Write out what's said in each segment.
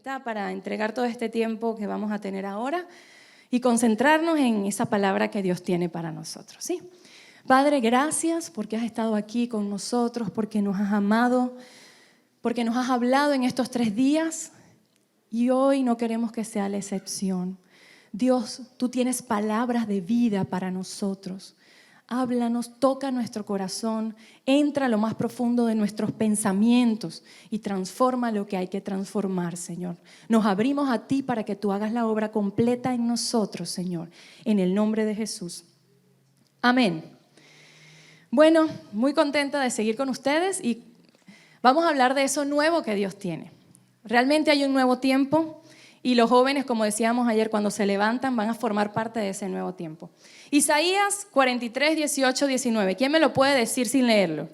está para entregar todo este tiempo que vamos a tener ahora y concentrarnos en esa palabra que Dios tiene para nosotros, ¿sí? Padre, gracias porque has estado aquí con nosotros, porque nos has amado, porque nos has hablado en estos 3 días y hoy no queremos que sea la excepción. Dios, tú tienes palabras de vida para nosotros. Háblanos, toca nuestro corazón, entra a lo más profundo de nuestros pensamientos y transforma lo que hay que transformar, Señor. Nos abrimos a ti para que tú hagas la obra completa en nosotros, Señor, en el nombre de Jesús. Amén. Bueno, muy contenta de seguir con ustedes y vamos a hablar de eso nuevo que Dios tiene. Realmente hay un nuevo tiempo. Y los jóvenes, como decíamos ayer, cuando se levantan van a formar parte de ese nuevo tiempo. Isaías 43, 18, 19. ¿Quién me lo puede decir sin leerlo?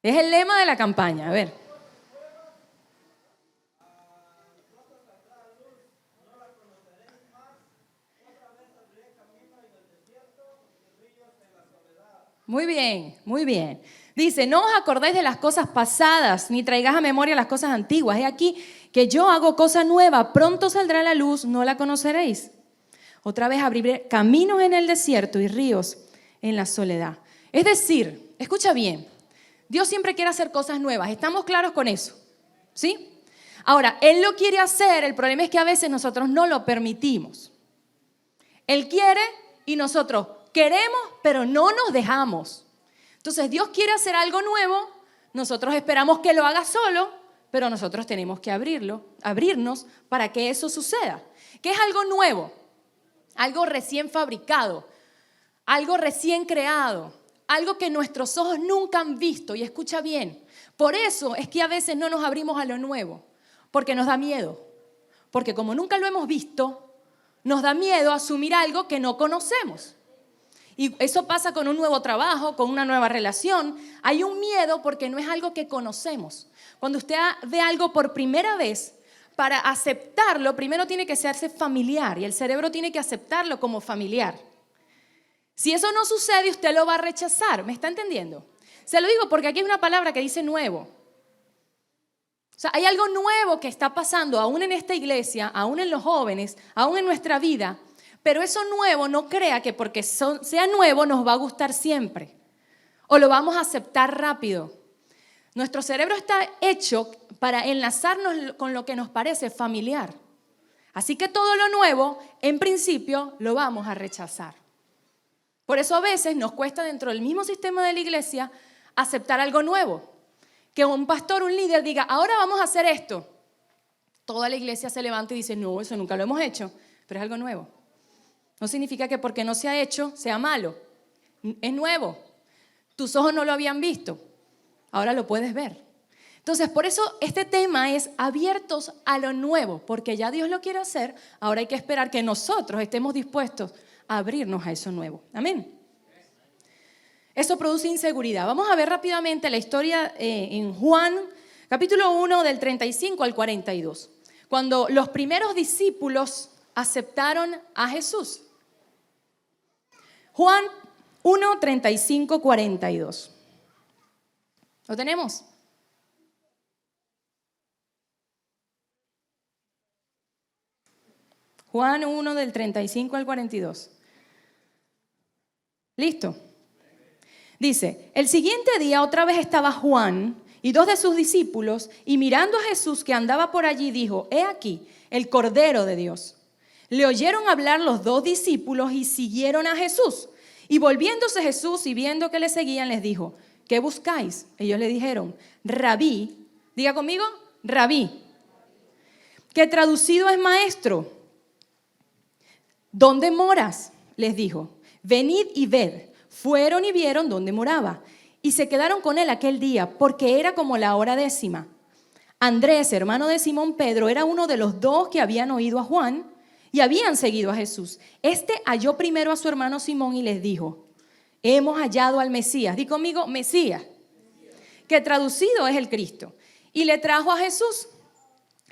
Es el lema de la campaña. A ver. Muy bien, muy bien. Dice, no os acordéis de las cosas pasadas, ni traigáis a memoria las cosas antiguas. He aquí que yo hago cosa nueva, pronto saldrá la luz, no la conoceréis. Otra vez abriré caminos en el desierto y ríos en la soledad. Es decir, escucha bien, Dios siempre quiere hacer cosas nuevas, ¿estamos claros con eso? ¿Sí? Ahora, Él lo quiere hacer, el problema es que a veces nosotros no lo permitimos. Él quiere y nosotros queremos, pero no nos dejamos. Entonces Dios quiere hacer algo nuevo, nosotros esperamos que lo haga solo, pero nosotros tenemos que abrirnos para que eso suceda. ¿Qué es algo nuevo? Algo recién fabricado, algo recién creado, algo que nuestros ojos nunca han visto. Y escucha bien, por eso es que a veces no nos abrimos a lo nuevo, porque nos da miedo. Porque como nunca lo hemos visto, nos da miedo asumir algo que no conocemos. Y eso pasa con un nuevo trabajo, con una nueva relación. Hay un miedo porque no es algo que conocemos. Cuando usted ve algo por primera vez, para aceptarlo, primero tiene que hacerse familiar y el cerebro tiene que aceptarlo como familiar. Si eso no sucede, usted lo va a rechazar. ¿Me está entendiendo? Se lo digo porque aquí hay una palabra que dice nuevo. O sea, hay algo nuevo que está pasando aún en esta iglesia, aún en los jóvenes, aún en nuestra vida. Pero eso nuevo no crea que porque sea nuevo nos va a gustar siempre o lo vamos a aceptar rápido. Nuestro cerebro está hecho para enlazarnos con lo que nos parece familiar. Así que todo lo nuevo, en principio, lo vamos a rechazar. Por eso a veces nos cuesta dentro del mismo sistema de la iglesia aceptar algo nuevo. Que un pastor, un líder diga, ahora vamos a hacer esto. Toda la iglesia se levanta y dice, no, eso nunca lo hemos hecho, pero es algo nuevo. No significa que porque no se ha hecho sea malo. Es nuevo. Tus ojos no lo habían visto. Ahora lo puedes ver. Entonces, por eso este tema es abiertos a lo nuevo. Porque ya Dios lo quiere hacer. Ahora hay que esperar que nosotros estemos dispuestos a abrirnos a eso nuevo. Amén. Eso produce inseguridad. Vamos a ver rápidamente la historia en Juan, capítulo 1, del 35 al 42. Cuando los primeros discípulos aceptaron a Jesús. Juan 1, 35, 42. ¿Lo tenemos? Juan 1 del 35 al 42. ¿Listo? Dice, el siguiente día otra vez estaba Juan y 2 de sus discípulos y mirando a Jesús que andaba por allí dijo, he aquí el Cordero de Dios. Le oyeron hablar los 2 discípulos y siguieron a Jesús. Y volviéndose Jesús y viendo que le seguían, les dijo, ¿qué buscáis? Ellos le dijeron, Rabí, diga conmigo, Rabí, que traducido es maestro. ¿Dónde moras? Les dijo, venid y ved. Fueron y vieron dónde moraba. Y se quedaron con él aquel día, porque era como la hora 10:00. Andrés, hermano de Simón Pedro, era uno de los 2 que habían oído a Juan y habían seguido a Jesús. Este halló primero a su hermano Simón y les dijo, hemos hallado al Mesías. Di conmigo, Mesías, que traducido es el Cristo. Y le trajo a Jesús.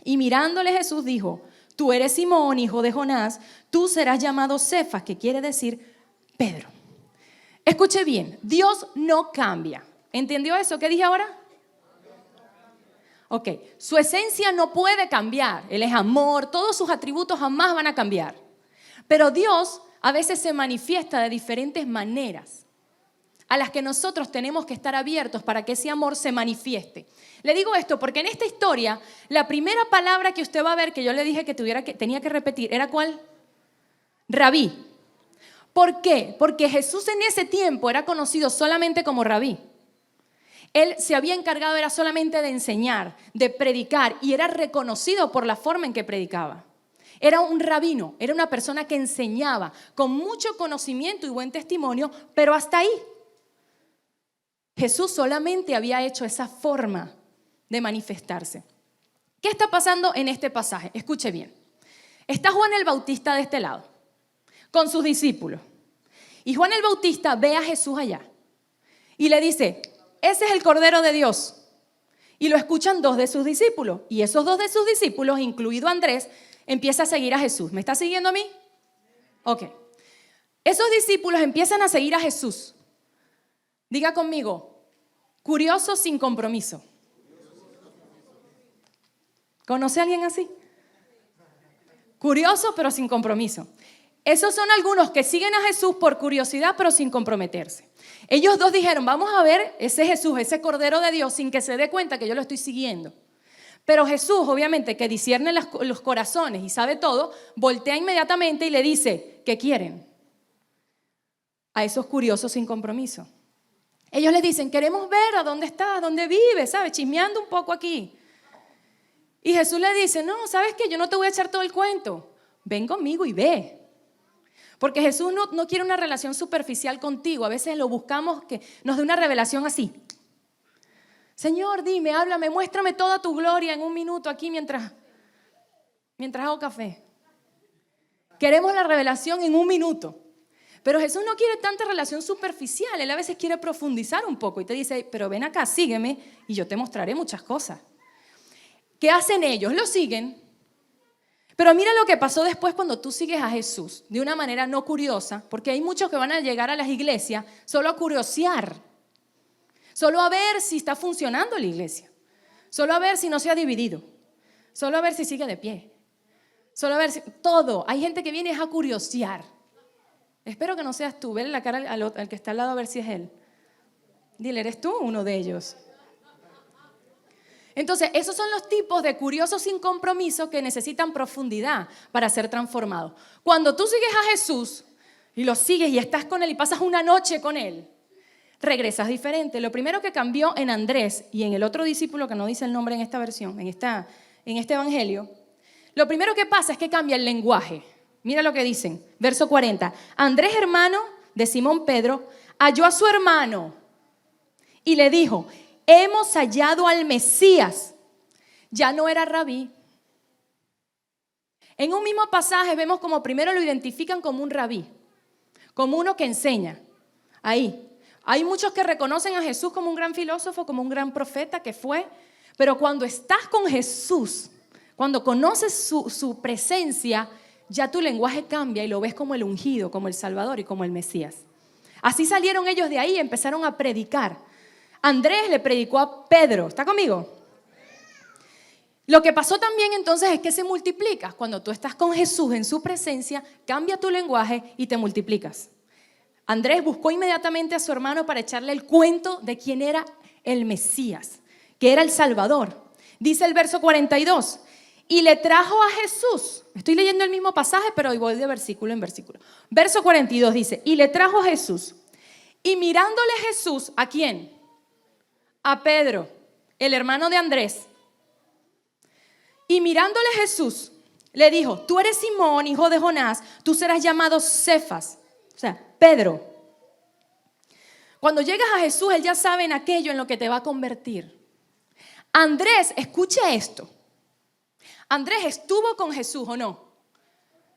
Y mirándole Jesús dijo, tú eres Simón, hijo de Jonás, tú serás llamado Cefas, que quiere decir Pedro. Escuche bien, Dios no cambia. ¿Entendió eso? ¿Qué dije ahora? Ok, su esencia no puede cambiar. Él es amor, todos sus atributos jamás van a cambiar. Pero Dios a veces se manifiesta de diferentes maneras a las que nosotros tenemos que estar abiertos para que ese amor se manifieste. Le digo esto porque en esta historia, la primera palabra que usted va a ver que yo le dije que tenía que repetir, ¿era cuál? Rabí. ¿Por qué? Porque Jesús en ese tiempo era conocido solamente como rabí. Él se había encargado, era solamente de enseñar, de predicar, y era reconocido por la forma en que predicaba. Era un rabino, era una persona que enseñaba con mucho conocimiento y buen testimonio, pero hasta ahí. Jesús solamente había hecho esa forma de manifestarse. ¿Qué está pasando en este pasaje? Escuche bien. Está Juan el Bautista de este lado, con sus discípulos. Y Juan el Bautista ve a Jesús allá y le dice, ese es el Cordero de Dios. Y lo escuchan 2 de sus discípulos. Y esos 2 de sus discípulos, incluido Andrés, empieza a seguir a Jesús. ¿Me está siguiendo a mí? Ok. Esos discípulos empiezan a seguir a Jesús. Diga conmigo, curioso sin compromiso. ¿Conoce a alguien así? Curioso pero sin compromiso. Esos son algunos que siguen a Jesús por curiosidad pero sin comprometerse. Ellos 2 dijeron, vamos a ver ese Jesús, ese Cordero de Dios, sin que se dé cuenta que yo lo estoy siguiendo. Pero Jesús, obviamente, que discierne los corazones y sabe todo, voltea inmediatamente y le dice, ¿qué quieren? A esos curiosos sin compromiso. Ellos le dicen, queremos ver a dónde estás, dónde vives, ¿sabes? Chismeando un poco aquí. Y Jesús le dice, no, ¿sabes qué? Yo no te voy a echar todo el cuento. Ven conmigo y ve. Porque Jesús no quiere una relación superficial contigo. A veces lo buscamos que nos dé una revelación así. Señor, dime, háblame, muéstrame toda tu gloria en un minuto aquí mientras hago café. Queremos la revelación en un minuto. Pero Jesús no quiere tanta relación superficial. Él a veces quiere profundizar un poco y te dice, pero ven acá, sígueme y yo te mostraré muchas cosas. ¿Qué hacen ellos? Lo siguen. Pero mira lo que pasó después cuando tú sigues a Jesús de una manera no curiosa, porque hay muchos que van a llegar a las iglesias solo a curiosear, solo a ver si está funcionando la iglesia, solo a ver si no se ha dividido, solo a ver si sigue de pie, solo a ver si todo. Hay gente que viene a curiosear. Espero que no seas tú. Vele la cara al que está al lado a ver si es él. Dile, ¿eres tú uno de ellos? Entonces, esos son los tipos de curiosos sin compromiso que necesitan profundidad para ser transformados. Cuando tú sigues a Jesús y lo sigues y estás con Él y pasas una noche con Él, regresas diferente. Lo primero que cambió en Andrés y en el otro discípulo, que no dice el nombre en esta versión, en este evangelio, lo primero que pasa es que cambia el lenguaje. Mira lo que dicen, verso 40. Andrés, hermano de Simón Pedro, halló a su hermano y le dijo, hemos hallado al Mesías. Ya no era rabí. En un mismo pasaje vemos como primero lo identifican como un rabí, como uno que enseña. Ahí. Hay muchos que reconocen a Jesús como un gran filósofo, como un gran profeta que fue, pero cuando estás con Jesús, cuando conoces su presencia, ya tu lenguaje cambia y lo ves como el ungido, como el Salvador y como el Mesías. Así salieron ellos de ahí y empezaron a predicar. Andrés le predicó a Pedro. ¿Está conmigo? Lo que pasó también entonces es que se multiplica. Cuando tú estás con Jesús en su presencia, cambia tu lenguaje y te multiplicas. Andrés buscó inmediatamente a su hermano para echarle el cuento de quién era el Mesías, que era el Salvador. Dice el verso 42, y le trajo a Jesús. Estoy leyendo el mismo pasaje, pero hoy voy de versículo en versículo. Verso 42 dice, y le trajo a Jesús. Y mirándole Jesús, ¿a quién? A Pedro, el hermano de Andrés. Y mirándole Jesús, le dijo, tú eres Simón, hijo de Jonás, tú serás llamado Cefas, o sea, Pedro. Cuando llegas a Jesús, Él ya sabe en aquello en lo que te va a convertir. Andrés, escucha esto. Andrés estuvo con Jesús, ¿o no?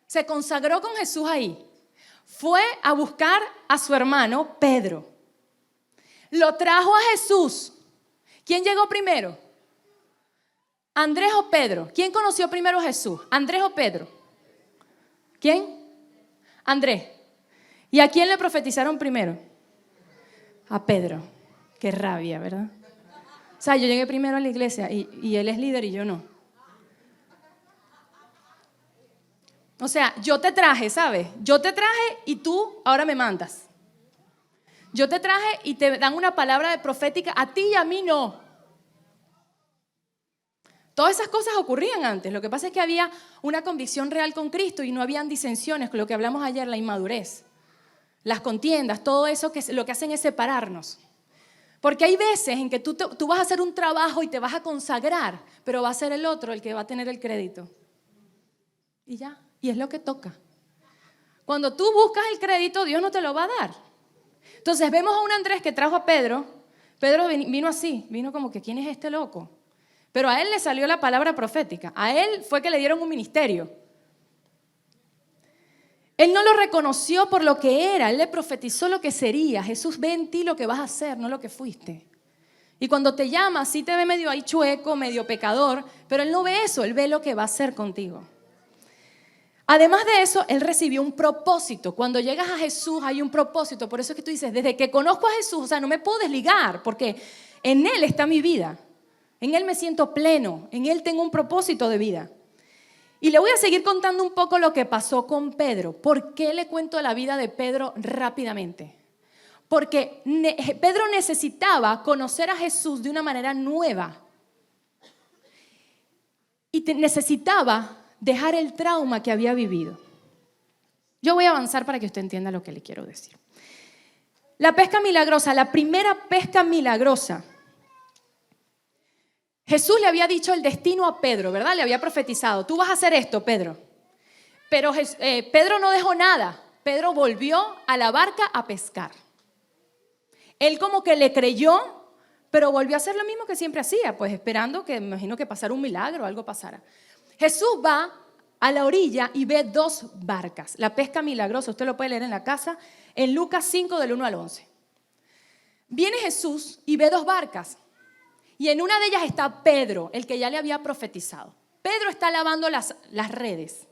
Se consagró con Jesús ahí. Fue a buscar a su hermano Pedro. Lo trajo a Jesús. ¿Quién llegó primero? ¿Andrés o Pedro? ¿Quién conoció primero a Jesús? ¿Andrés o Pedro? ¿Quién? Andrés. ¿Y a quién le profetizaron primero? a Pedro. Qué rabia, ¿verdad? O sea, yo llegué primero a la iglesia y él es líder y yo no. O sea, yo te traje, ¿sabes? Yo te traje y tú ahora me mandas. Yo te traje y te dan una palabra de profética, a ti y a mí no. Todas esas cosas ocurrían antes. Lo que pasa es que había una convicción real con Cristo y no habían disensiones, con lo que hablamos ayer, la inmadurez, las contiendas, todo eso que lo que hacen es separarnos. Porque hay veces en que tú vas a hacer un trabajo y te vas a consagrar, pero va a ser el otro el que va a tener el crédito. Y ya, y es lo que toca. Cuando tú buscas el crédito, Dios no te lo va a dar. Entonces vemos a un Andrés que trajo a Pedro. Pedro vino así, vino como que ¿quién es este loco? Pero a él le salió la palabra profética. A él fue que le dieron un ministerio. Él no lo reconoció por lo que era, él le profetizó lo que sería. Jesús ve en ti lo que vas a hacer, no lo que fuiste. Y cuando te llama, sí te ve medio ahí chueco, medio pecador, pero él no ve eso, él ve lo que va a hacer contigo. Además de eso, él recibió un propósito. Cuando llegas a Jesús hay un propósito. Por eso es que tú dices, desde que conozco a Jesús, o sea, no me puedo desligar, porque en Él está mi vida. En Él me siento pleno, en Él tengo un propósito de vida. Y le voy a seguir contando un poco lo que pasó con Pedro. ¿Por qué le cuento la vida de Pedro rápidamente? Porque Pedro necesitaba conocer a Jesús de una manera nueva. Y necesitaba dejar el trauma que había vivido. Yo voy a avanzar para que usted entienda lo que le quiero decir. La pesca milagrosa, la primera pesca milagrosa. Jesús le había dicho el destino a Pedro, ¿verdad? Le había profetizado, tú vas a hacer esto, Pedro. Pero Pedro no dejó nada. Pedro volvió a la barca a pescar. Él como que le creyó, pero volvió a hacer lo mismo que siempre hacía, pues esperando que, me imagino que pasara un milagro o algo pasara. Jesús va a la orilla y ve 2 barcas. La pesca milagrosa, usted lo puede leer en la casa, en Lucas 5 del 1 al 11. Viene Jesús y ve 2 barcas. Y en una de ellas está Pedro, el que ya le había profetizado. Pedro está lavando las redes.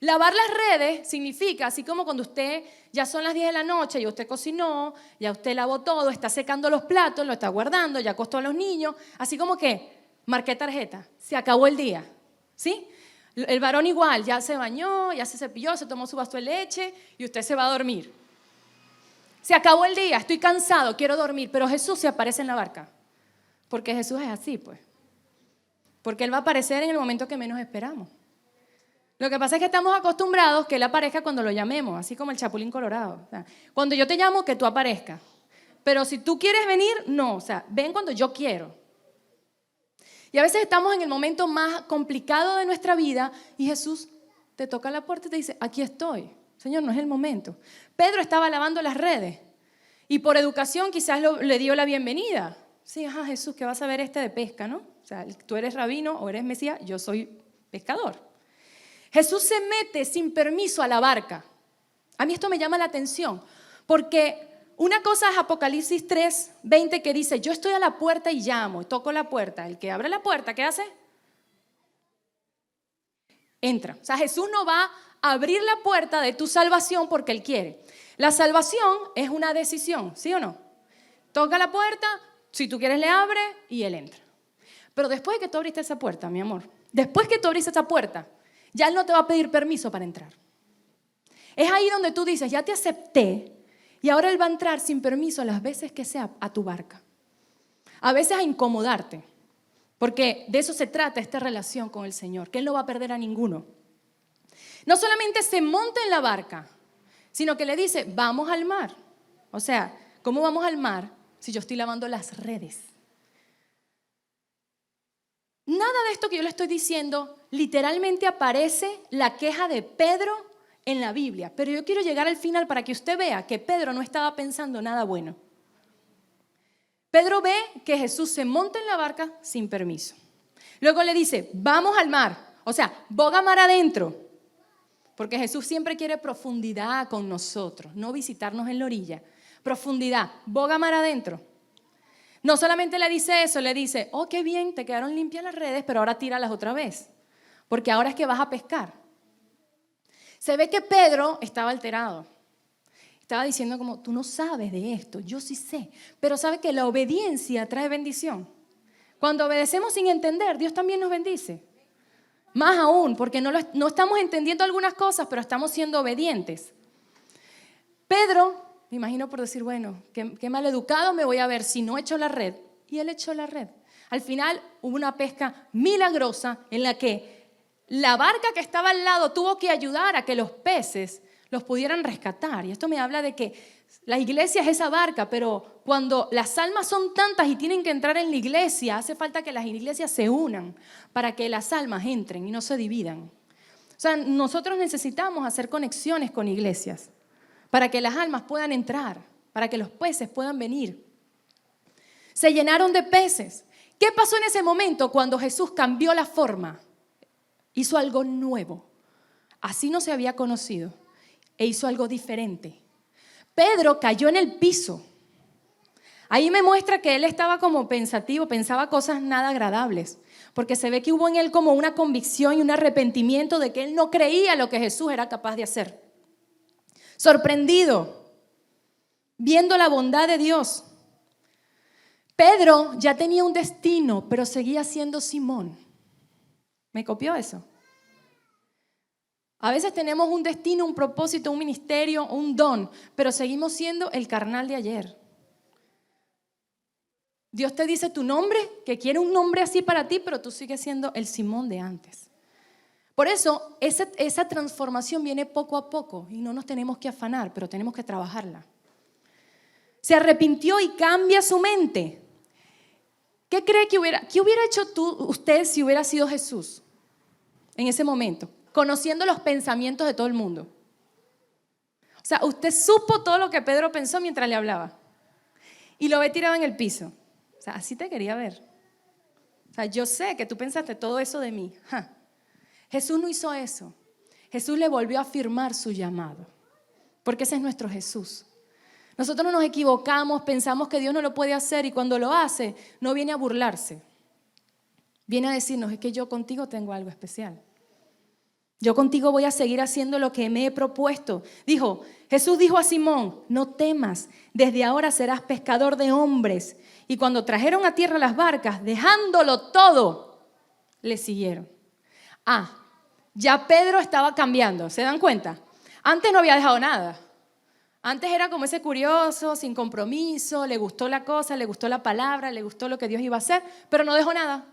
Lavar las redes significa, así como cuando usted ya son las 10 de la noche, ya usted cocinó, ya usted lavó todo, está secando los platos, lo está guardando, ya acostó a los niños, así como que marqué tarjeta, se acabó el día, ¿sí? El varón igual, ya se bañó, ya se cepilló, se tomó su vaso de leche y usted se va a dormir. Se acabó el día, estoy cansado, quiero dormir, pero Jesús se aparece en la barca. Porque Jesús es así, pues. Porque Él va a aparecer en el momento que menos esperamos. Lo que pasa es que estamos acostumbrados que Él aparezca cuando lo llamemos, así como el Chapulín Colorado. O sea, cuando yo te llamo, que tú aparezcas. Pero si tú quieres venir, no. O sea, ven cuando yo quiero. Y a veces estamos en el momento más complicado de nuestra vida y Jesús te toca la puerta y te dice, aquí estoy. Señor, no es el momento. Pedro estaba lavando las redes y por educación quizás le dio la bienvenida. Sí, ajá, Jesús, que vas a ver de pesca, ¿no? O sea, tú eres rabino o eres Mesías, yo soy pescador. Jesús se mete sin permiso a la barca. A mí esto me llama la atención, porque una cosa es Apocalipsis 3:20 que dice, yo estoy a la puerta y llamo, y toco la puerta. El que abre la puerta, ¿qué hace? Entra. O sea, Jesús no va a abrir la puerta de tu salvación porque Él quiere. La salvación es una decisión, ¿sí o no? Toca la puerta, si tú quieres le abre y Él entra. Pero después de que tú abriste esa puerta, mi amor, después que tú abriste esa puerta, ya Él no te va a pedir permiso para entrar. Es ahí donde tú dices, ya te acepté y ahora Él va a entrar sin permiso las veces que sea a tu barca. A veces a incomodarte, porque de eso se trata esta relación con el Señor, que Él no va a perder a ninguno. No solamente se monta en la barca, sino que le dice, vamos al mar. O sea, ¿cómo vamos al mar si yo estoy lavando las redes? Nada de esto que yo le estoy diciendo literalmente aparece la queja de Pedro en la Biblia, pero yo quiero llegar al final para que usted vea que Pedro no estaba pensando nada bueno. Pedro ve que Jesús se monta en la barca sin permiso. Luego le dice, vamos al mar, o sea, boga mar adentro, porque Jesús siempre quiere profundidad con nosotros, no visitarnos en la orilla. Profundidad, boga mar adentro. No solamente le dice eso, le dice, oh, qué bien, te quedaron limpias las redes, pero ahora tíralas otra vez, porque ahora es que vas a pescar. Se ve que Pedro estaba alterado. Estaba diciendo como, tú no sabes de esto, yo sí sé. Pero sabe que la obediencia trae bendición. Cuando obedecemos sin entender, Dios también nos bendice. Más aún, porque no estamos entendiendo algunas cosas, pero estamos siendo obedientes. Pedro, me imagino por decir, bueno, qué mal educado me voy a ver si no echo la red. Y él echó la red. Al final hubo una pesca milagrosa en la que la barca que estaba al lado tuvo que ayudar a que los peces los pudieran rescatar. Y esto me habla de que la iglesia es esa barca, pero cuando las almas son tantas y tienen que entrar en la iglesia, hace falta que las iglesias se unan para que las almas entren y no se dividan. O sea, nosotros necesitamos hacer conexiones con iglesias para que las almas puedan entrar, para que los peces puedan venir. Se llenaron de peces. ¿Qué pasó en ese momento cuando Jesús cambió la forma? Hizo algo nuevo. Así no se había conocido. E hizo algo diferente. Pedro cayó en el piso. Ahí me muestra que él estaba como pensativo, pensaba cosas nada agradables. Porque se ve que hubo en él como una convicción y un arrepentimiento de que él no creía lo que Jesús era capaz de hacer. Sorprendido, viendo la bondad de Dios. Pedro ya tenía un destino, pero seguía siendo Simón. ¿Me copió eso? A veces tenemos un destino, un propósito, un ministerio, un don, pero seguimos siendo el carnal de ayer. Dios te dice tu nombre, que quiere un nombre así para ti, pero tú sigues siendo el Simón de antes. Por eso, esa transformación viene poco a poco y no nos tenemos que afanar, pero tenemos que trabajarla. Se arrepintió y cambia su mente. ¿Qué cree que hubiera hecho usted si hubiera sido Jesús en ese momento? Conociendo los pensamientos de todo el mundo. O sea, usted supo todo lo que Pedro pensó mientras le hablaba. Y lo ve tirado en el piso. O sea, así te quería ver. O sea, yo sé que tú pensaste todo eso de mí. Jesús no hizo eso. Jesús le volvió a afirmar su llamado. Porque ese es nuestro Jesús. Nosotros no nos equivocamos, pensamos que Dios no lo puede hacer y cuando lo hace, no viene a burlarse. Viene a decirnos, es que yo contigo tengo algo especial. Yo contigo voy a seguir haciendo lo que me he propuesto. Jesús dijo a Simón, no temas, desde ahora serás pescador de hombres. Y cuando trajeron a tierra las barcas, dejándolo todo, le siguieron. Ya Pedro estaba cambiando, ¿se dan cuenta? Antes no había dejado nada. Antes era como ese curioso, sin compromiso, le gustó la cosa, le gustó la palabra, le gustó lo que Dios iba a hacer, pero no dejó nada.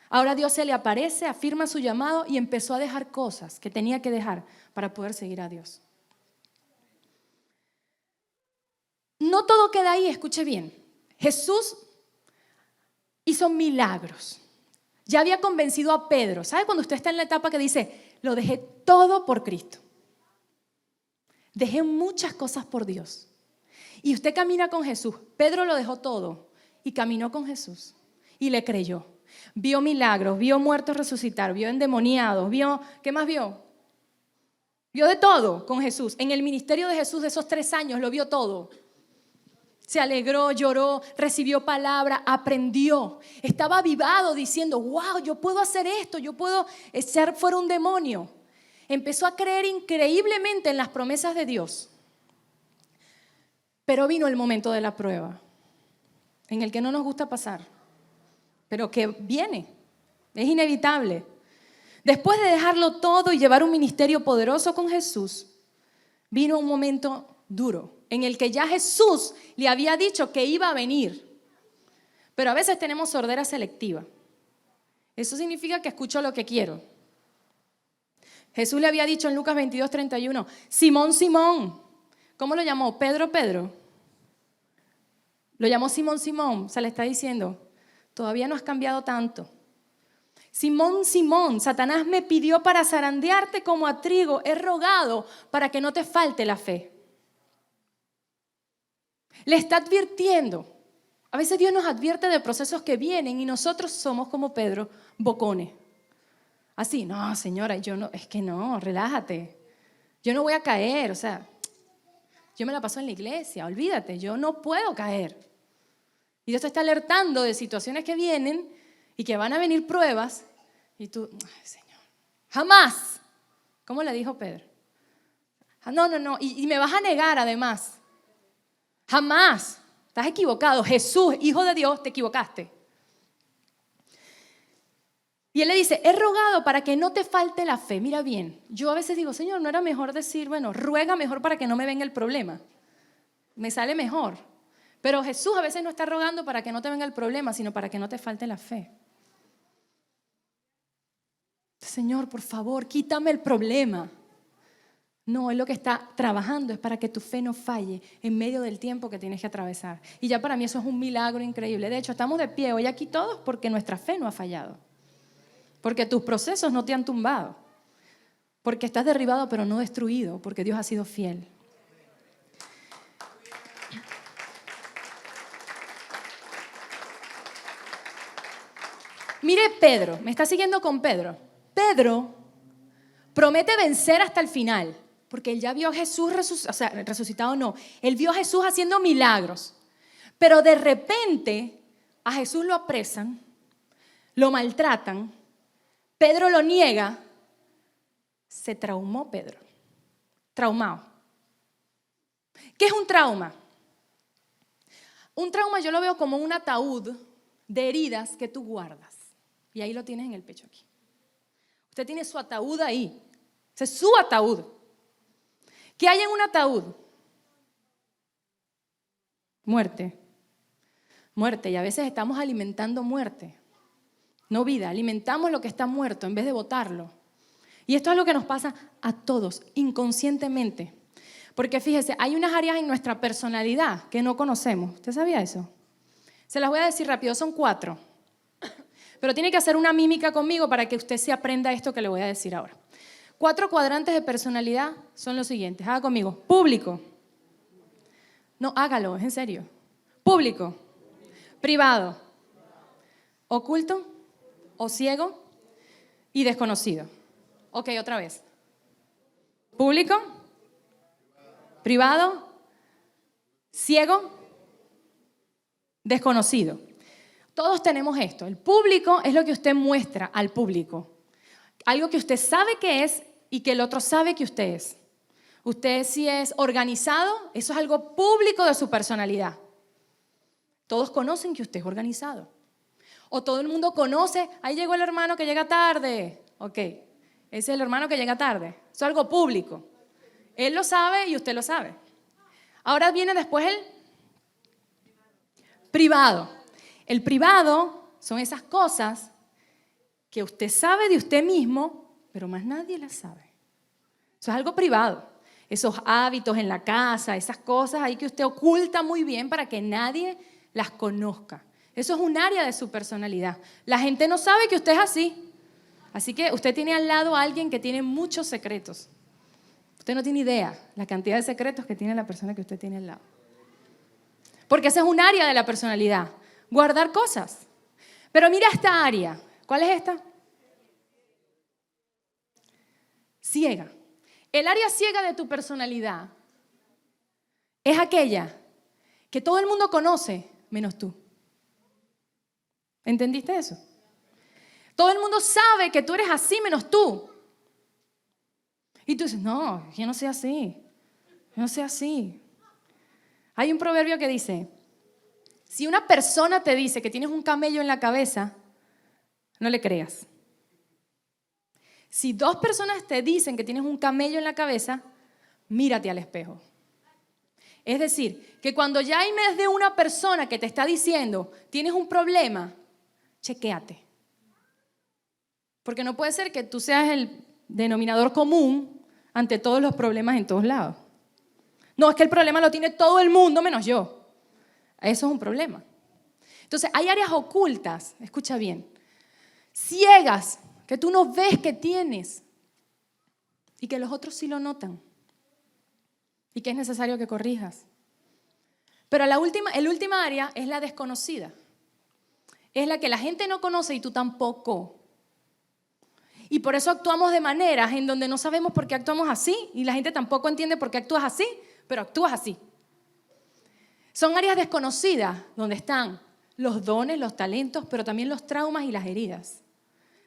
Ahora Dios se le aparece, afirma su llamado y empezó a dejar cosas que tenía que dejar para poder seguir a Dios. No todo queda ahí, escuche bien. Jesús hizo milagros. Ya había convencido a Pedro. ¿Sabe cuando usted está en la etapa que dice, lo dejé todo por Cristo? Dejé muchas cosas por Dios. Y usted camina con Jesús. Pedro lo dejó todo y caminó con Jesús y le creyó. Vio milagros, vio muertos resucitar, vio endemoniados, ¿qué más vio? Vio de todo con Jesús. En el ministerio de Jesús de esos 3 años lo vio todo. Se alegró, lloró, recibió palabra, aprendió. Estaba avivado diciendo, wow, yo puedo hacer esto, yo puedo echar fuera un demonio. Empezó a creer increíblemente en las promesas de Dios. Pero vino el momento de la prueba, en el que no nos gusta pasar, pero que viene, es inevitable. Después de dejarlo todo y llevar un ministerio poderoso con Jesús, vino un momento duro, en el que ya Jesús le había dicho que iba a venir. Pero a veces tenemos sordera selectiva. Eso significa que escucho lo que quiero. Jesús le había dicho en Lucas 22:31, Simón, Simón. ¿Cómo lo llamó? Pedro, Pedro. Lo llamó Simón, Simón. O sea, le está diciendo, todavía no has cambiado tanto. Simón, Simón, Satanás me pidió para zarandearte como a trigo. He rogado para que no te falte la fe. Le está advirtiendo. A veces Dios nos advierte de procesos que vienen y nosotros somos como Pedro, bocones. Así, no, señora, es que no, relájate. Yo no voy a caer, o sea, yo me la paso en la iglesia, olvídate, yo no puedo caer. Y Dios te está alertando de situaciones que vienen y que van a venir pruebas y tú, ay, Señor, jamás. ¿Cómo le dijo Pedro? No, y me vas a negar además. Jamás. Estás equivocado. Jesús, Hijo de Dios, te equivocaste. Y él le dice, he rogado para que no te falte la fe. Mira bien, yo a veces digo, Señor, ¿no era mejor decir, bueno, ruega mejor para que no me venga el problema? Me sale mejor. Pero Jesús a veces no está rogando para que no te venga el problema, sino para que no te falte la fe. Señor, por favor, quítame el problema. No, Él lo que está trabajando es para que tu fe no falle en medio del tiempo que tienes que atravesar. Y ya para mí eso es un milagro increíble. De hecho, estamos de pie hoy aquí todos porque nuestra fe no ha fallado. Porque tus procesos no te han tumbado. Porque estás derribado pero no destruido, porque Dios ha sido fiel. Mire Pedro, me está siguiendo con Pedro. Pedro promete vencer hasta el final, porque él ya vio a Jesús resucitado, no. Él vio a Jesús haciendo milagros. Pero de repente a Jesús lo apresan, lo maltratan, Pedro lo niega, se traumó Pedro. Traumado. ¿Qué es un trauma? Un trauma yo lo veo como un ataúd de heridas que tú guardas. Y ahí lo tienes en el pecho aquí. Usted tiene su ataúd ahí. Ese es su ataúd. ¿Qué hay en un ataúd? Muerte. Muerte. Y a veces estamos alimentando muerte. No vida. Alimentamos lo que está muerto en vez de botarlo. Y esto es lo que nos pasa a todos, inconscientemente. Porque fíjese, hay unas áreas en nuestra personalidad que no conocemos. ¿Usted sabía eso? Se las voy a decir rápido, son 4. Pero tiene que hacer una mímica conmigo para que usted se aprenda esto que le voy a decir ahora. 4 cuadrantes de personalidad son los siguientes. Haga conmigo. Público. No, hágalo, es en serio. Público. Privado. Oculto o ciego y desconocido. Ok, otra vez. Público. Privado. Ciego. Desconocido. Todos tenemos esto. El público es lo que usted muestra al público. Algo que usted sabe que es y que el otro sabe que usted es. Usted si es organizado, eso es algo público de su personalidad. Todos conocen que usted es organizado. O todo el mundo conoce, ahí llegó el hermano que llega tarde. Ok, ese es el hermano que llega tarde. Eso es algo público. Él lo sabe y usted lo sabe. Ahora viene después el privado. El privado son esas cosas que usted sabe de usted mismo, pero más nadie las sabe. Eso es algo privado. Esos hábitos en la casa, esas cosas ahí que usted oculta muy bien para que nadie las conozca. Eso es un área de su personalidad. La gente no sabe que usted es así. Así que usted tiene al lado a alguien que tiene muchos secretos. Usted no tiene idea la cantidad de secretos que tiene la persona que usted tiene al lado. Porque ese es un área de la personalidad. Guardar cosas. Pero mira esta área. ¿Cuál es esta? Ciega. El área ciega de tu personalidad es aquella que todo el mundo conoce menos tú. ¿Entendiste eso? Todo el mundo sabe que tú eres así menos tú. Y tú dices, no, yo no soy así. Yo no soy así. Hay un proverbio que dice, si una persona te dice que tienes un camello en la cabeza, no le creas. Si 2 personas te dicen que tienes un camello en la cabeza, mírate al espejo. Es decir, que cuando ya hay más de una persona que te está diciendo tienes un problema, chequéate. Porque no puede ser que tú seas el denominador común ante todos los problemas en todos lados. No, es que el problema lo tiene todo el mundo menos yo. Eso es un problema. Entonces, hay áreas ocultas, escucha bien, ciegas, que tú no ves que tienes y que los otros sí lo notan y que es necesario que corrijas. Pero el última área es la desconocida. Es la que la gente no conoce y tú tampoco. Y por eso actuamos de maneras en donde no sabemos por qué actuamos así y la gente tampoco entiende por qué actúas así, pero actúas así. Son áreas desconocidas donde están los dones, los talentos, pero también los traumas y las heridas.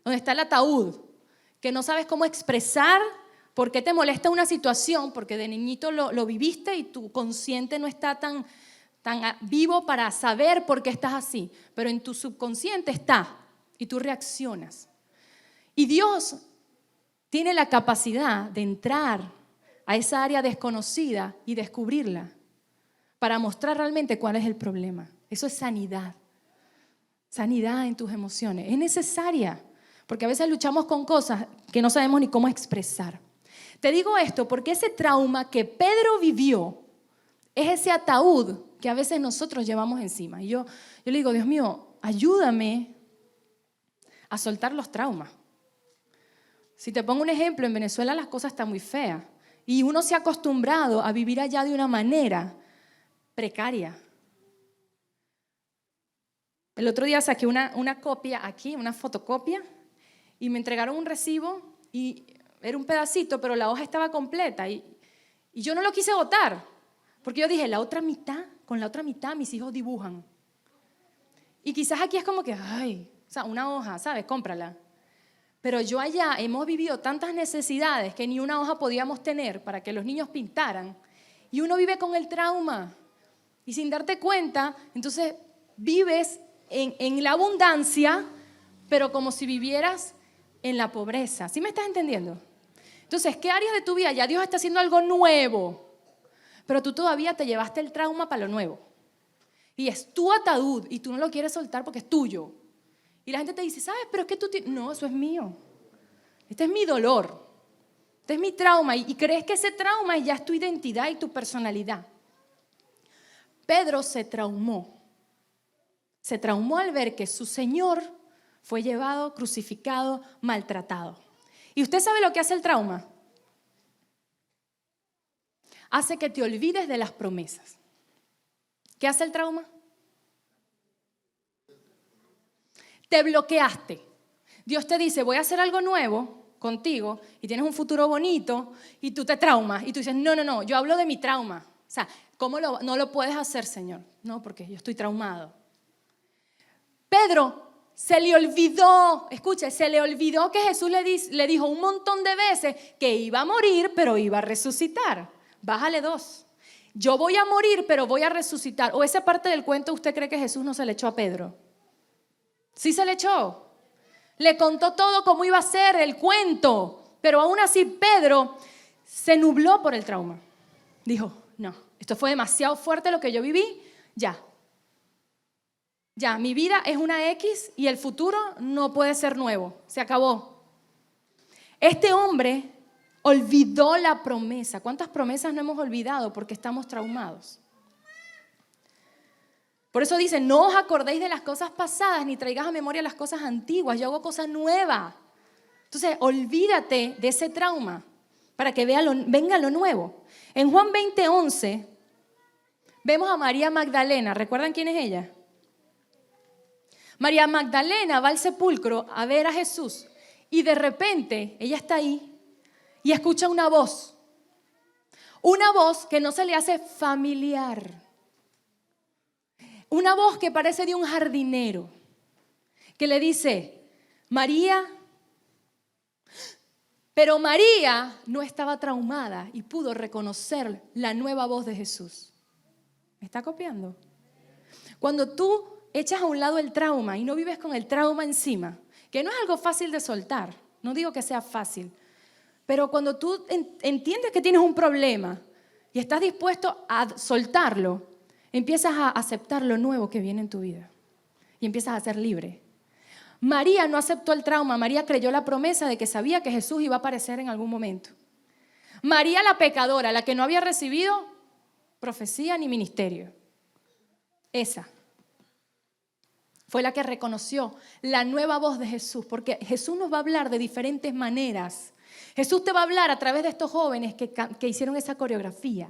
Donde está el ataúd, que no sabes cómo expresar ¿Por qué te molesta una situación? Porque de niñito lo viviste y tu consciente no está tan vivo para saber por qué estás así. Pero en tu subconsciente está y tú reaccionas. Y Dios tiene la capacidad de entrar a esa área desconocida y descubrirla para mostrar realmente cuál es el problema. Eso es sanidad. Sanidad en tus emociones. Es necesaria, porque a veces luchamos con cosas que no sabemos ni cómo expresar. Te digo esto porque ese trauma que Pedro vivió es ese ataúd que a veces nosotros llevamos encima. Y yo le digo, Dios mío, ayúdame a soltar los traumas. Si te pongo un ejemplo, en Venezuela las cosas están muy feas y uno se ha acostumbrado a vivir allá de una manera precaria. El otro día saqué una copia aquí, una fotocopia, y me entregaron un recibo y era un pedacito, pero la hoja estaba completa y yo no lo quise botar, porque yo dije, con la otra mitad mis hijos dibujan. Y quizás aquí es como que, o sea, una hoja, ¿sabes? Cómprala. Pero yo allá hemos vivido tantas necesidades que ni una hoja podíamos tener para que los niños pintaran. Y uno vive con el trauma. Y sin darte cuenta, entonces vives en la abundancia, pero como si vivieras en la pobreza. ¿Sí me estás entendiendo? Entonces, ¿qué áreas de tu vida ya Dios está haciendo algo nuevo? Pero tú todavía te llevaste el trauma para lo nuevo. Y es tu ataúd y tú no lo quieres soltar porque es tuyo. Y la gente te dice, ¿sabes? Pero es que tú... No, eso es mío. Este es mi dolor. Este es mi trauma. Y crees que ese trauma ya es tu identidad y tu personalidad. Pedro se traumó. Se traumó al ver que su Señor fue llevado, crucificado, maltratado. ¿Y usted sabe lo que hace el trauma? Hace que te olvides de las promesas. ¿Qué hace el trauma? Te bloqueaste. Dios te dice, voy a hacer algo nuevo contigo y tienes un futuro bonito y tú te traumas y tú dices, no, yo hablo de mi trauma. O sea, ¿cómo no lo puedes hacer, Señor? No, porque yo estoy traumado. Pedro se le olvidó, escuche, se le olvidó que Jesús le dijo un montón de veces que iba a morir, pero iba a resucitar. Bájale 2. Yo voy a morir, pero voy a resucitar. ¿O esa parte del cuento usted cree que Jesús no se le echó a Pedro? Sí se le echó. Le contó todo cómo iba a ser el cuento, pero aún así Pedro se nubló por el trauma. Dijo, no, esto fue demasiado fuerte lo que yo viví, ya, mi vida es una X y el futuro no puede ser nuevo, se acabó. Este hombre olvidó la promesa. ¿Cuántas promesas no hemos olvidado porque estamos traumados? Por eso dice, no os acordéis de las cosas pasadas ni traigáis a memoria las cosas antiguas. Yo hago cosas nuevas. Entonces, olvídate de ese trauma para que venga lo nuevo. En Juan 20:11 vemos a María Magdalena. ¿Recuerdan quién es ella? María Magdalena va al sepulcro a ver a Jesús y de repente ella está ahí y escucha una voz que no se le hace familiar, una voz que parece de un jardinero que le dice, María, pero María no estaba traumada y pudo reconocer la nueva voz de Jesús. ¿Me está copiando? Cuando tú echas a un lado el trauma y no vives con el trauma encima, que no es algo fácil de soltar, no digo que sea fácil, pero cuando tú entiendes que tienes un problema y estás dispuesto a soltarlo, empiezas a aceptar lo nuevo que viene en tu vida y empiezas a ser libre. María no aceptó el trauma, María creyó la promesa de que sabía que Jesús iba a aparecer en algún momento. María la pecadora, la que no había recibido profecía ni ministerio, esa fue la que reconoció la nueva voz de Jesús, porque Jesús nos va a hablar de diferentes maneras. Jesús te va a hablar a través de estos jóvenes que hicieron esa coreografía.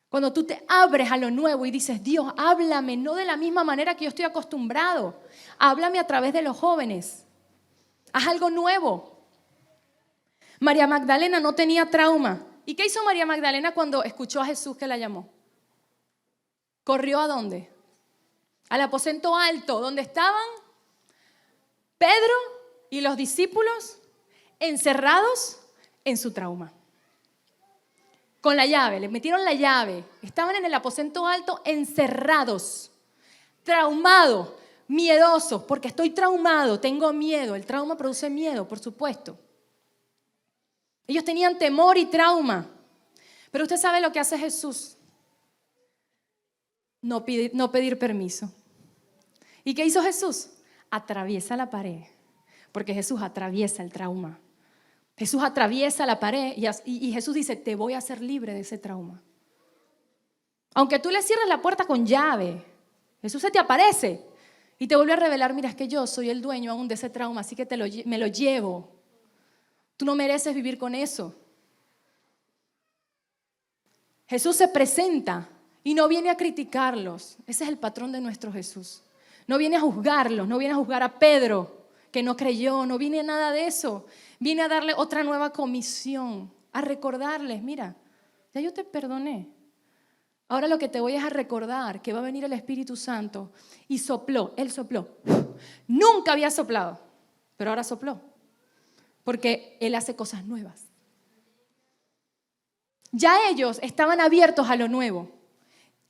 Cuando tú te abres a lo nuevo y dices, Dios, háblame, no de la misma manera que yo estoy acostumbrado. Háblame a través de los jóvenes. Haz algo nuevo. María Magdalena no tenía trauma. ¿Y qué hizo María Magdalena cuando escuchó a Jesús que la llamó? ¿Corrió a dónde? Al aposento alto, donde estaban Pedro y los discípulos encerrados en su trauma. Con la llave, les metieron la llave. Estaban en el aposento alto encerrados, traumados, miedosos, porque estoy traumado, tengo miedo. El trauma produce miedo, por supuesto. Ellos tenían temor y trauma. Pero usted sabe lo que hace Jesús. No pedir permiso. ¿Y qué hizo Jesús? Atraviesa la pared, porque Jesús atraviesa el trauma. Jesús atraviesa la pared y Jesús dice, te voy a hacer libre de ese trauma. Aunque tú le cierres la puerta con llave, Jesús se te aparece y te vuelve a revelar, mira, es que yo soy el dueño aún de ese trauma, así que me lo llevo. Tú no mereces vivir con eso. Jesús se presenta y no viene a criticarlos. Ese es el patrón de nuestro Jesús. No viene a juzgarlos, no viene a juzgar a Pedro, que no creyó, no viene a nada de eso. Viene a darle otra nueva comisión, a recordarles, mira, ya yo te perdoné. Ahora lo que te voy es a recordar que va a venir el Espíritu Santo. Y sopló, Él sopló. Nunca había soplado, pero ahora sopló. Porque Él hace cosas nuevas. Ya ellos estaban abiertos a lo nuevo.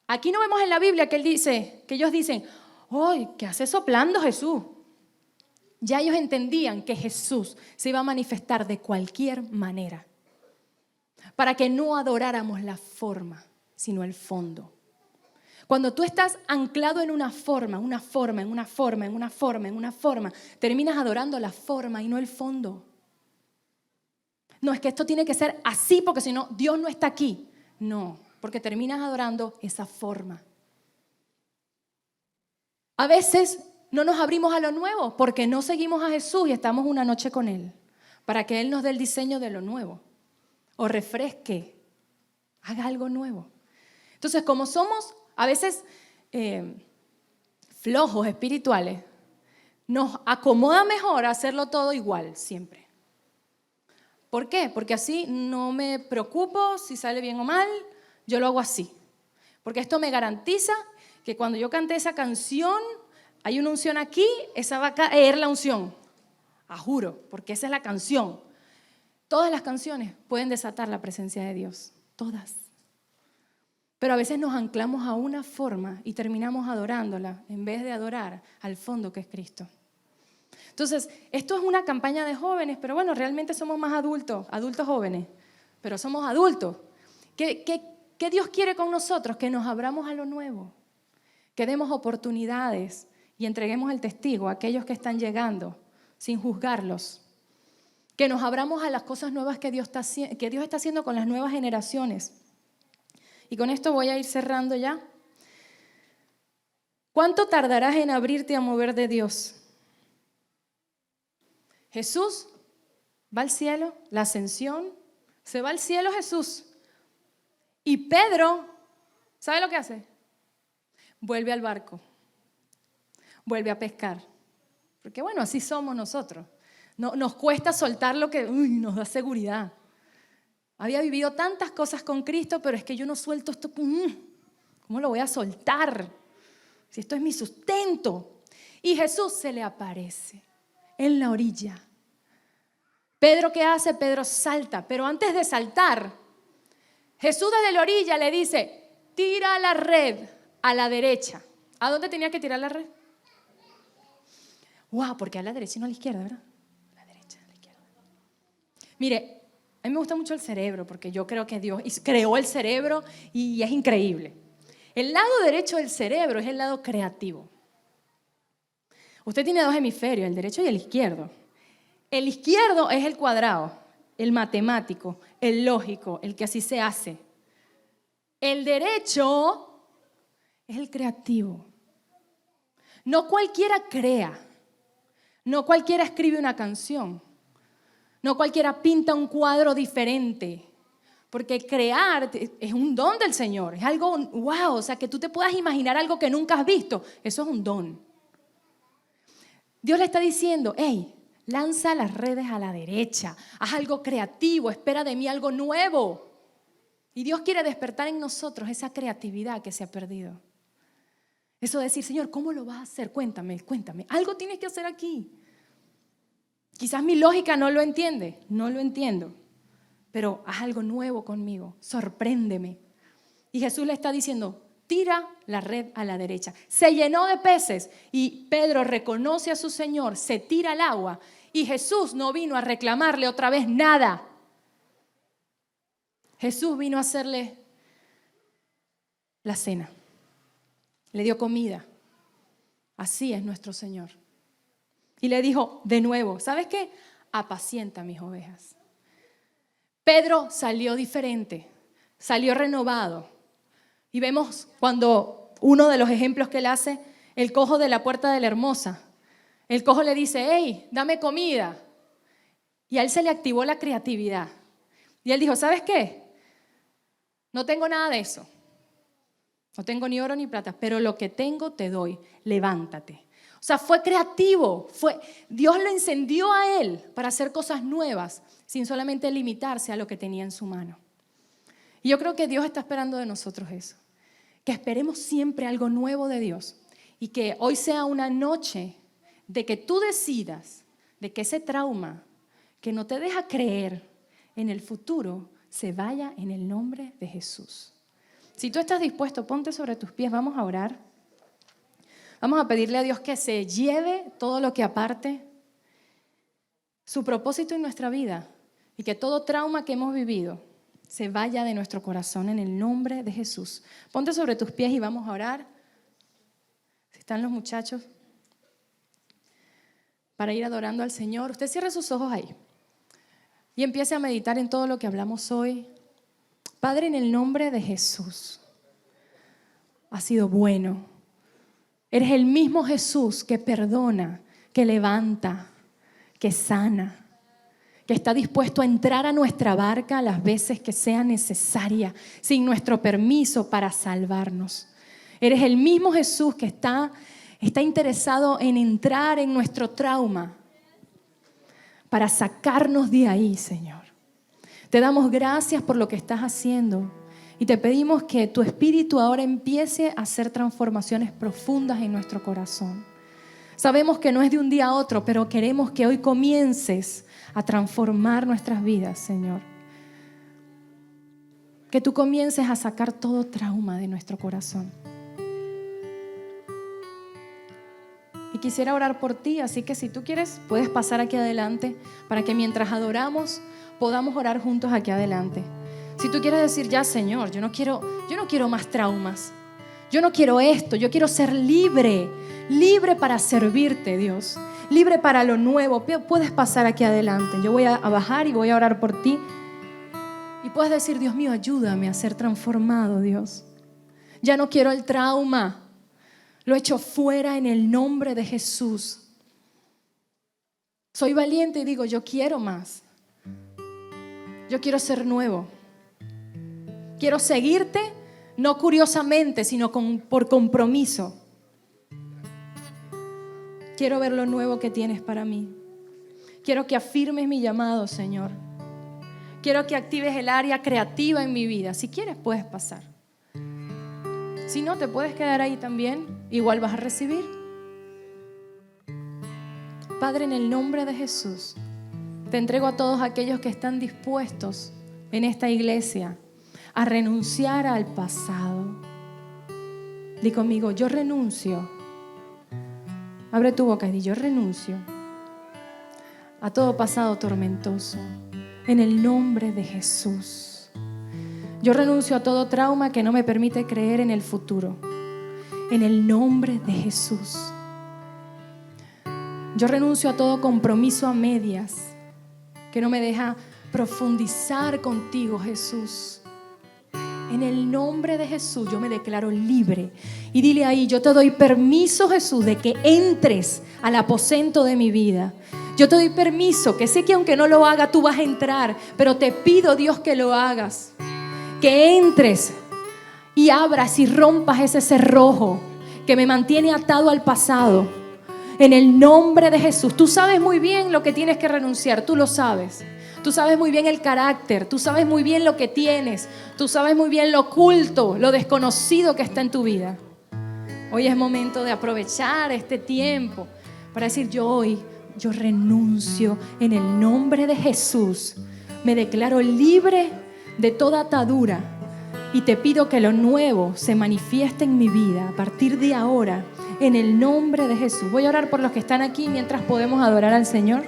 Aquí no vemos en la Biblia que ellos dicen, ¡ay, qué hace soplando Jesús! Ya ellos entendían que Jesús se iba a manifestar de cualquier manera. Para que no adoráramos la forma, sino el fondo. Cuando tú estás anclado en una forma, terminas adorando la forma y no el fondo. No, es que esto tiene que ser así porque si no, Dios no está aquí. No, porque terminas adorando esa forma. A veces no nos abrimos a lo nuevo porque no seguimos a Jesús y estamos una noche con Él para que Él nos dé el diseño de lo nuevo o refresque, haga algo nuevo. Entonces, como somos a veces flojos espirituales, nos acomoda mejor hacerlo todo igual siempre. ¿Por qué? Porque así no me preocupo si sale bien o mal, yo lo hago así. Porque esto me garantiza que cuando yo cante esa canción, hay una unción aquí, esa va a caer la unción. Juro, porque esa es la canción. Todas las canciones pueden desatar la presencia de Dios, todas. Pero a veces nos anclamos a una forma y terminamos adorándola en vez de adorar al fondo que es Cristo. Entonces, esto es una campaña de jóvenes, pero bueno, realmente somos más adultos jóvenes, pero somos adultos. ¿Qué Dios quiere con nosotros? Que nos abramos a lo nuevo, que demos oportunidades y entreguemos el testigo a aquellos que están llegando sin juzgarlos. Que nos abramos a las cosas nuevas que Dios está haciendo con las nuevas generaciones. Y con esto voy a ir cerrando ya. ¿Cuánto tardarás en abrirte a mover de Dios? Jesús va al cielo, la ascensión, se va al cielo Jesús. Y Pedro, ¿sabe lo que hace? Vuelve al barco, vuelve a pescar. Porque bueno, así somos nosotros. No, nos cuesta soltar lo que nos da seguridad. Había vivido tantas cosas con Cristo, pero es que yo no suelto esto. ¿Cómo lo voy a soltar? Si esto es mi sustento. Y Jesús se le aparece en la orilla. ¿Pedro qué hace? Pedro salta, pero antes de saltar, Jesús desde la orilla le dice, tira la red a la derecha. ¿A dónde tenía que tirar la red? Porque a la derecha y no a la izquierda, ¿verdad? A la derecha, a la izquierda. Mire, a mí me gusta mucho el cerebro porque yo creo que Dios creó el cerebro y es increíble. El lado derecho del cerebro es el lado creativo. Usted tiene dos hemisferios, el derecho y el izquierdo. El izquierdo es el cuadrado, el matemático, el lógico, el que así se hace. El derecho es el creativo. No cualquiera crea, no cualquiera escribe una canción, no cualquiera pinta un cuadro diferente, porque crear es un don del Señor, es algo wow, o sea, que tú te puedas imaginar algo que nunca has visto, eso es un don. Dios le está diciendo, hey, lanza las redes a la derecha, haz algo creativo, espera de mí algo nuevo. Y Dios quiere despertar en nosotros esa creatividad que se ha perdido. Eso de decir, Señor, ¿cómo lo vas a hacer? Cuéntame, algo tienes que hacer aquí. Quizás mi lógica no lo entiende, no lo entiendo, pero haz algo nuevo conmigo, sorpréndeme. Y Jesús le está diciendo, tira la red a la derecha. Se llenó de peces y Pedro reconoce a su Señor, se tira al agua y Jesús no vino a reclamarle otra vez nada. Jesús vino a hacerle la cena, le dio comida. Así es nuestro Señor. Y le dijo de nuevo, ¿sabes qué? Apacienta mis ovejas. Pedro salió diferente, salió renovado. Y vemos cuando uno de los ejemplos que él hace, el cojo de la puerta de la Hermosa. El cojo le dice, hey, dame comida. Y a él se le activó la creatividad. Y él dijo, ¿sabes qué? No tengo nada de eso. No tengo ni oro ni plata, pero lo que tengo te doy. Levántate. O sea, fue creativo. Dios lo encendió a él para hacer cosas nuevas, sin solamente limitarse a lo que tenía en su mano. Y yo creo que Dios está esperando de nosotros eso. Que esperemos siempre algo nuevo de Dios. Y que hoy sea una noche de que tú decidas de que ese trauma que no te deja creer en el futuro se vaya en el nombre de Jesús. Si tú estás dispuesto, ponte sobre tus pies, vamos a orar. Vamos a pedirle a Dios que se lleve todo lo que aparte, su propósito en nuestra vida y que todo trauma que hemos vivido se vaya de nuestro corazón en el nombre de Jesús. Ponte sobre tus pies y vamos a orar. Si están los muchachos, para ir adorando al Señor. Usted cierre sus ojos ahí y empiece a meditar en todo lo que hablamos hoy. Padre, en el nombre de Jesús, has sido bueno. Eres el mismo Jesús que perdona, que levanta, que sana, que está dispuesto a entrar a nuestra barca las veces que sea necesaria, sin nuestro permiso, para salvarnos. Eres el mismo Jesús que está interesado en entrar en nuestro trauma para sacarnos de ahí, Señor. Te damos gracias por lo que estás haciendo y te pedimos que tu Espíritu ahora empiece a hacer transformaciones profundas en nuestro corazón. Sabemos que no es de un día a otro, pero queremos que hoy comiences a transformar nuestras vidas, Señor. Que tú comiences a sacar todo trauma de nuestro corazón. Y quisiera orar por ti, así que si tú quieres, puedes pasar aquí adelante para que mientras adoramos podamos orar juntos aquí adelante. Si tú quieres decir, ya Señor, yo no quiero más traumas. Yo no quiero esto, yo quiero ser libre para servirte, Dios. Libre para lo nuevo. Puedes pasar aquí adelante. Yo voy a bajar y voy a orar por ti. Y puedes decir, Dios mío, ayúdame a ser transformado, Dios. Ya no quiero el trauma. Lo echo fuera en el nombre de Jesús. Soy valiente y digo, yo quiero más. Yo quiero ser nuevo. Quiero seguirte, no curiosamente, sino por compromiso. Quiero ver lo nuevo que tienes para mí. Quiero que afirmes mi llamado, Señor. Quiero que actives el área creativa en mi vida. Si quieres, puedes pasar. Si no, te puedes quedar ahí también. Igual vas a recibir. Padre, en el nombre de Jesús, te entrego a todos aquellos que están dispuestos en esta iglesia a renunciar al pasado. Di conmigo, yo renuncio. Abre tu boca y di, yo renuncio a todo pasado tormentoso en el nombre de Jesús. Yo renuncio a todo trauma que no me permite creer en el futuro en el nombre de Jesús. Yo renuncio a todo compromiso a medias que no me deja profundizar contigo, Jesús. En el nombre de Jesús yo me declaro libre. Y dile ahí, yo te doy permiso, Jesús, de que entres al aposento de mi vida. Yo te doy permiso, que sé que aunque no lo haga, tú vas a entrar. Pero te pido, Dios, que lo hagas. Que entres y abras y rompas ese cerrojo que me mantiene atado al pasado. En el nombre de Jesús. Tú sabes muy bien lo que tienes que renunciar, tú lo sabes. Tú sabes muy bien el carácter, tú sabes muy bien lo que tienes, tú sabes muy bien lo oculto, lo desconocido que está en tu vida. Hoy es momento de aprovechar este tiempo para decir, yo renuncio en el nombre de Jesús Me declaro libre de toda atadura y te pido que lo nuevo se manifieste en mi vida a partir de ahora, en el nombre de Jesús. Voy a orar por los que están aquí mientras podemos adorar al Señor.